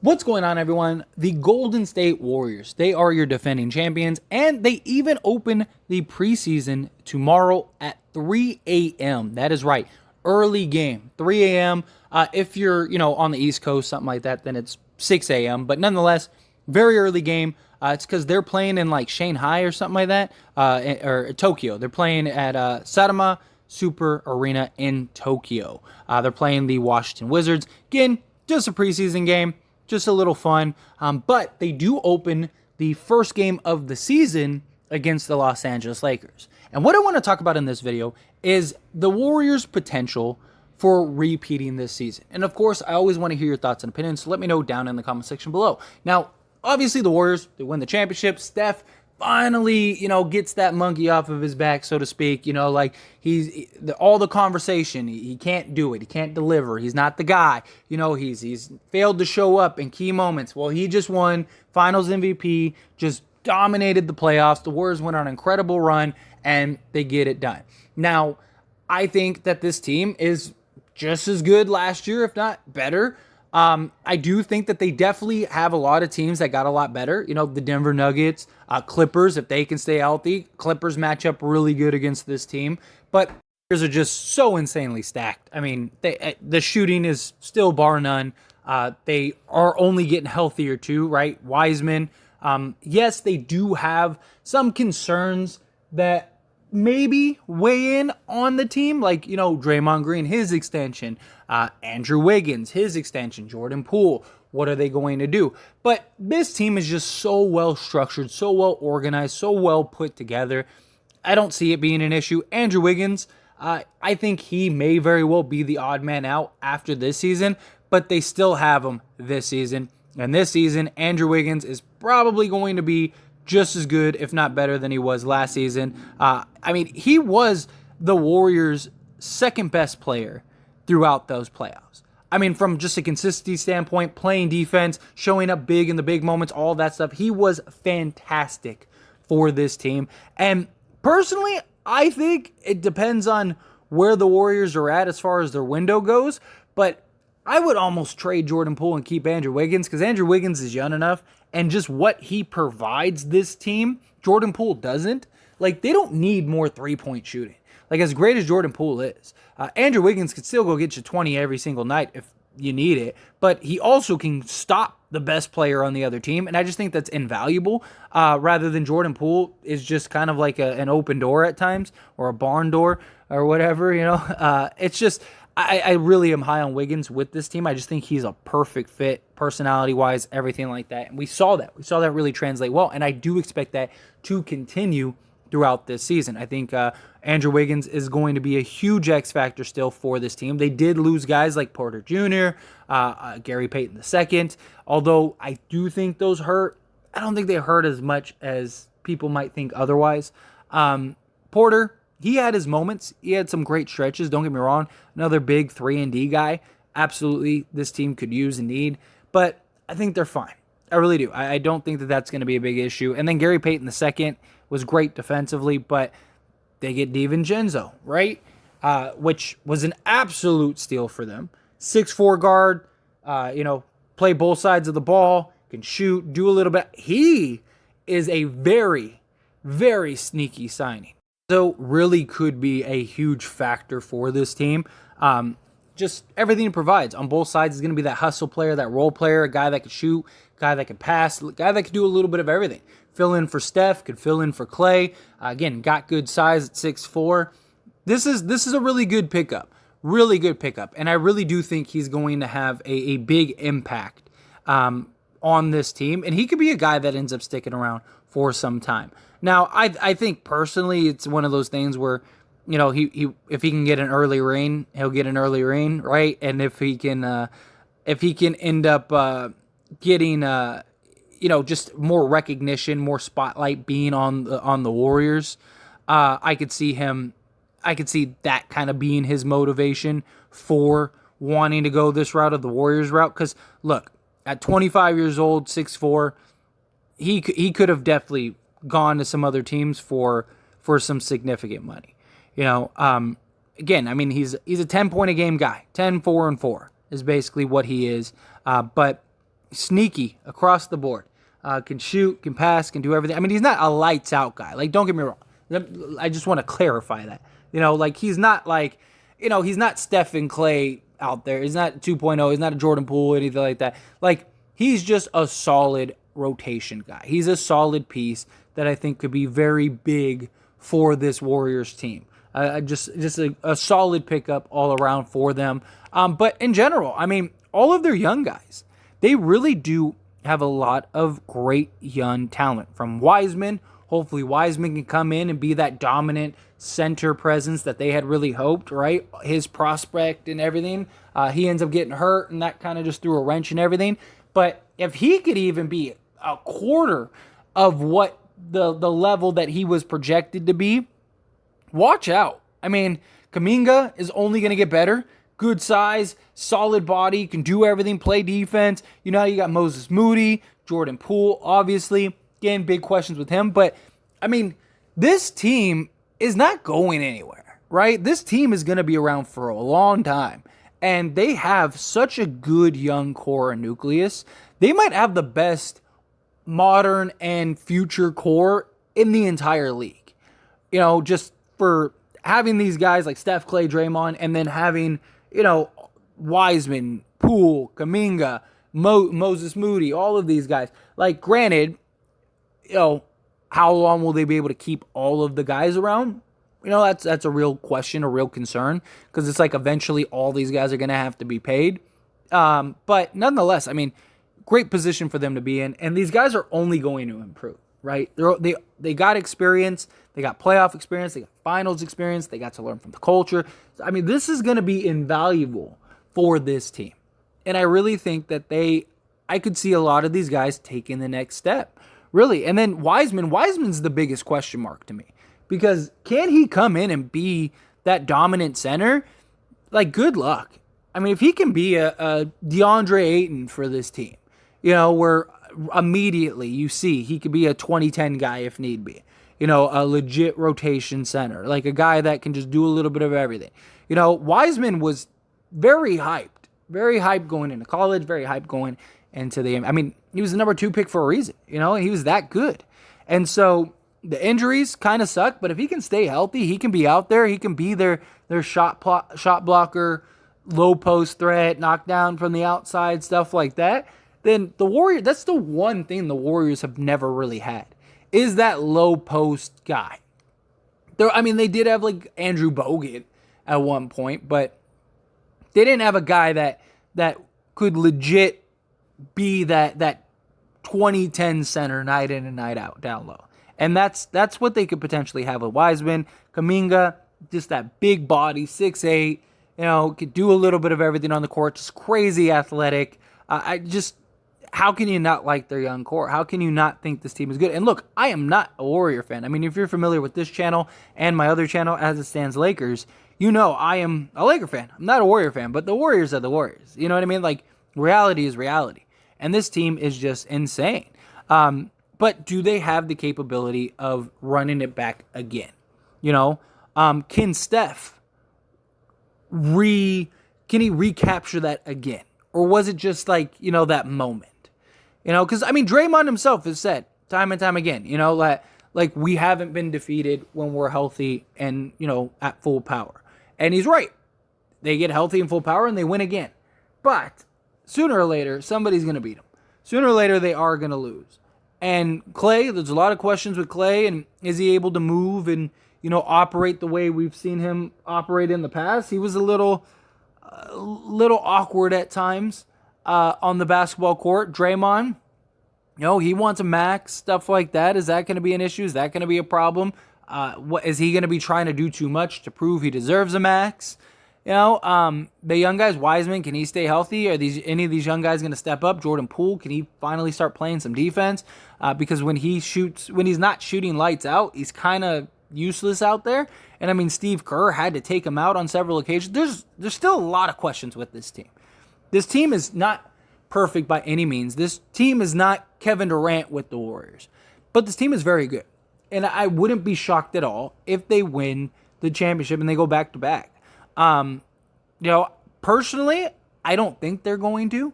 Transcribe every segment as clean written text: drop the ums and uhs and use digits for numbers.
What's going on, everyone? The Golden State Warriors, they are your defending champions, and they even open the preseason tomorrow at 3 a.m. That is right, early game, 3 a.m. If you're, on the East Coast, something like that, then it's 6 a.m. But nonetheless, very early game. It's because they're playing in like Shanghai or something like that, or Tokyo. They're playing at Saitama Super Arena in Tokyo. They're playing the Washington Wizards. Again, just a preseason game. Just a little fun, but they do open the first game of the season against the Los Angeles Lakers. And what I want to talk about in this video is the Warriors' potential for repeating this season. And of course, I always want to hear your thoughts and opinions, so let me know down in the comment section below. Now, obviously the Warriors, they win the championship. Steph finally, gets that monkey off of his back, so to speak. All the conversation, he can't do it. He can't deliver. He's not the guy. He's failed to show up in key moments. Well, he just won Finals MVP, just dominated the playoffs. The Warriors went on an incredible run, and they get it done. Now, I think that this team is just as good last year, if not better. I do think that they definitely have a lot of teams that got a lot better. The Denver Nuggets, Clippers, if they can stay healthy. Clippers match up really good against this team. But Warriors are just so insanely stacked. I mean, the shooting is still bar none. They are only getting healthier too, right? Wiseman. Yes, they do have some concerns that maybe weigh in on the team, like, Draymond Green, his extension, Andrew Wiggins, his extension, Jordan Poole. What are they going to do? But this team is just so well structured, so well organized, so well put together. I don't see it being an issue. Andrew Wiggins, I think he may very well be the odd man out after this season, but they still have him this season. And this season, Andrew Wiggins is probably going to be just as good, if not better, than he was last season. He was the Warriors' second best player throughout those playoffs. From just a consistency standpoint, playing defense, showing up big in the big moments, all that stuff, he was fantastic for this team. And personally, I think it depends on where the Warriors are at as far as their window goes, but I would almost trade Jordan Poole and keep Andrew Wiggins, because Andrew Wiggins is young enough, and just what he provides this team, Jordan Poole doesn't. They don't need more three-point shooting. As great as Jordan Poole is, Andrew Wiggins could still go get you 20 every single night if you need it, but he also can stop the best player on the other team, and I just think that's invaluable, rather than Jordan Poole is just kind of like an open door at times, or a barn door, or whatever, It's just, I really am high on Wiggins with this team. I just think he's a perfect fit, personality-wise, everything like that. And we saw that. We saw that really translate well, and I do expect that to continue throughout this season. I think Andrew Wiggins is going to be a huge X factor still for this team. They did lose guys like Porter Jr., Gary Payton II, although I do think those hurt. I don't think they hurt as much as people might think otherwise. Porter, he had his moments. He had some great stretches. Don't get me wrong. Another big 3-and-D guy. Absolutely, this team could use and need. But I think they're fine. I really do. I don't think that that's going to be a big issue. And then Gary Payton II was great defensively, but they get DiVincenzo, right? Which was an absolute steal for them. 6'4" guard, play both sides of the ball, can shoot, do a little bit. He is a very, very sneaky signing. So really could be a huge factor for this team. Just everything he provides on both sides is going to be that hustle player, that role player, a guy that can shoot, a guy that can pass, a guy that can do a little bit of everything. Fill in for Steph, could fill in for Clay. Again, got good size at 6'4". This is a really good pickup. Really good pickup. And I really do think he's going to have a big impact on this team. And he could be a guy that ends up sticking around for some time. Now, I think personally it's one of those things where, if he can get an early rain, he'll get an early rain, right? And if he can end up getting just more recognition, more spotlight being on the Warriors, I could see that kind of being his motivation for wanting to go this route of the Warriors route. Because look, at 25 years old, 6'4", he could have definitely gone to some other teams for some significant money. Again, he's a 10-point-a-game guy. 10, 4, and 4 is basically what he is. But sneaky across the board. Can shoot, can pass, can do everything. I mean, he's not a lights out guy. Like, don't get me wrong. I just want to clarify that. Like he's not like, he's not Stephen Clay out there. He's not 2.0. He's not a Jordan Poole, anything like that. Like, he's just a solid rotation guy. He's a solid piece that I think could be very big for this Warriors team. Just a solid pickup all around for them. But in general, I mean, all of their young guys, they really do have a lot of great young talent. From Wiseman, hopefully Wiseman can come in and be that dominant center presence that they had really hoped, right? His prospect and everything. He ends up getting hurt, and that kind of just threw a wrench and everything. But if he could even be a quarter of what the level that he was projected to be, watch out. I mean, Kuminga is only going to get better. Good size, solid body, can do everything, play defense. You got Moses Moody, Jordan Poole, obviously. Again, big questions with him. But, I mean, this team is not going anywhere, right? This team is going to be around for a long time. And they have such a good young core and nucleus. They might have the best modern and future core in the entire league. Just for having these guys like Steph, Clay, Draymond, and then having, Wiseman, Poole, Kuminga, Moses Moody, all of these guys. Like, granted, how long will they be able to keep all of the guys around? That's a real question, a real concern, because it's like eventually all these guys are going to have to be paid. But nonetheless, I mean, great position for them to be in, and these guys are only going to improve, right? They got experience, they got playoff experience, they got finals experience, they got to learn from the culture. I mean, this is going to be invaluable for this team, and I really think that I could see a lot of these guys taking the next step, really. And then Wiseman's the biggest question mark to me, because can he come in and be that dominant center? Like, good luck. I mean, if he can be a DeAndre Ayton for this team, where immediately you see he could be a 2010 guy if need be, a legit rotation center, like a guy that can just do a little bit of everything. Wiseman was very hyped going into college, very hyped going into I mean, he was the number 2 pick for a reason, he was that good. And so the injuries kind of suck, but if he can stay healthy, he can be out there, he can be their shot blocker, low post threat, knockdown from the outside, stuff like that. Then the Warriors, that's the one thing the Warriors have never really had, is that low post guy. They did have like Andrew Bogut at one point, but they didn't have a guy that could legit be that 2010 center night in and night out down low. And that's what they could potentially have with Wiseman. Kuminga, just that big body, 6'8", could do a little bit of everything on the court, just crazy athletic. How can you not like their young core? How can you not think this team is good? And look, I am not a Warrior fan. I mean, if you're familiar with this channel and my other channel, As It Stands Lakers, I am a Laker fan. I'm not a Warrior fan, but the Warriors are the Warriors. You know what I mean? Like, reality is reality. And this team is just insane. But do they have the capability of running it back again? Can Steph can he recapture that again? Or was it just like, that moment? Because, Draymond himself has said time and time again, like we haven't been defeated when we're healthy and, at full power. And he's right. They get healthy and full power and they win again. But sooner or later, somebody's going to beat them. Sooner or later, they are going to lose. And Clay, there's a lot of questions with Clay, and is he able to move and, operate the way we've seen him operate in the past? He was a little awkward at times on the basketball court. Draymond, he wants a max, stuff like that. Is that going to be an issue? Is that going to be a problem? Is he going to be trying to do too much to prove he deserves a max? The young guys, Wiseman, can he stay healthy? Are any of these young guys going to step up? Jordan Poole, can he finally start playing some defense? Because when he's not shooting lights out, he's kind of useless out there. And Steve Kerr had to take him out on several occasions. There's still a lot of questions with this team. This team is not perfect by any means. This team is not Kevin Durant with the Warriors. But this team is very good. And I wouldn't be shocked at all if they win the championship and they go back to back. Personally, I don't think they're going to.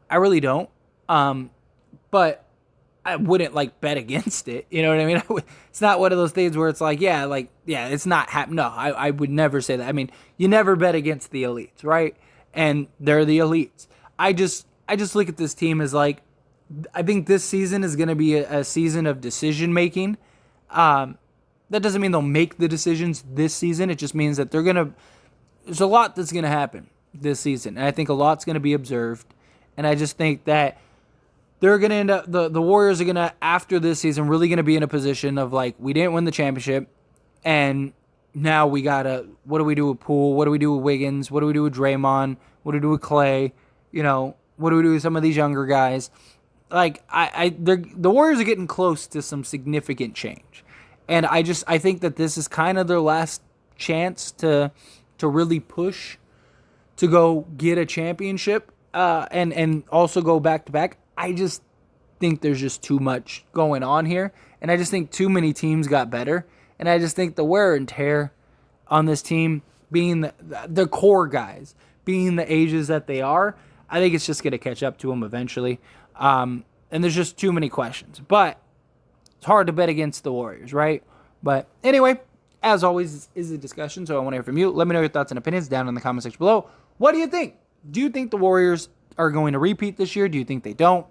I really don't. But I wouldn't like bet against it. You know what I mean? It's not one of those things where it's like, it's not happening. No, I would never say that. I mean, you never bet against the elites, right? And they're the elites. I just look at this team as like, I think this season is going to be a season of decision making. That doesn't mean they'll make the decisions this season. It just means that there's a lot that's going to happen this season. And I think a lot's going to be observed. And I just think that they're going to end up, the Warriors are going to, after this season, really going to be in a position of like, we didn't win the championship. And now we got to, what do we do with Poole? What do we do with Wiggins? What do we do with Draymond? What do we do with Clay? What do we do with some of these younger guys? Like, the Warriors are getting close to some significant change. And I think that this is kind of their last chance to really push to go get a championship and also go back-to-back. I just think there's just too much going on here. And I just think too many teams got better. And I just think the wear and tear on this team, being the core guys, being the ages that they are, I think it's just going to catch up to them eventually. And there's just too many questions. But it's hard to bet against the Warriors, right? But anyway, as always, this is a discussion, so I want to hear from you. Let me know your thoughts and opinions down in the comment section below. What do you think? Do you think the Warriors are going to repeat this year? Do you think they don't?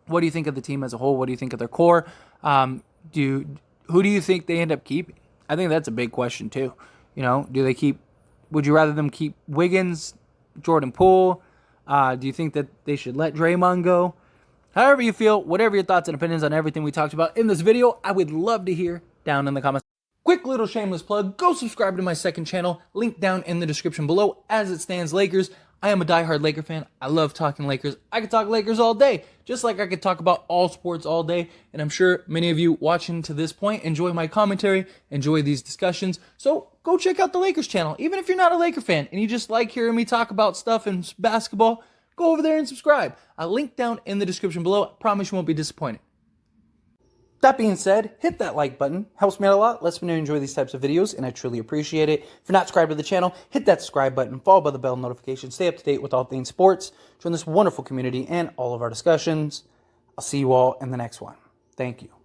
What do you think of the team as a whole? What do you think of their core? Who do you think they end up keeping? I think that's a big question too. Would you rather them keep Wiggins, Jordan Poole? Do you think that they should let Draymond go? However you feel, whatever your thoughts and opinions on everything we talked about in this video, I would love to hear down in the comments. Quick little shameless plug, go subscribe to my second channel, link down in the description below. As it stands, Lakers. I am a diehard Laker fan. I love talking Lakers. I could talk Lakers all day, just like I could talk about all sports all day. And I'm sure many of you watching to this point enjoy my commentary, enjoy these discussions. So go check out the Lakers channel. Even if you're not a Laker fan and you just like hearing me talk about stuff in basketball, go over there and subscribe. I'll link down in the description below. I promise you won't be disappointed. That being said, hit that like button. Helps me out a lot. Lets me know you enjoy these types of videos, and I truly appreciate it. If you're not subscribed to the channel, hit that subscribe button, followed by the bell notification. Stay up to date with all things sports. Join this wonderful community and all of our discussions. I'll see you all in the next one. Thank you.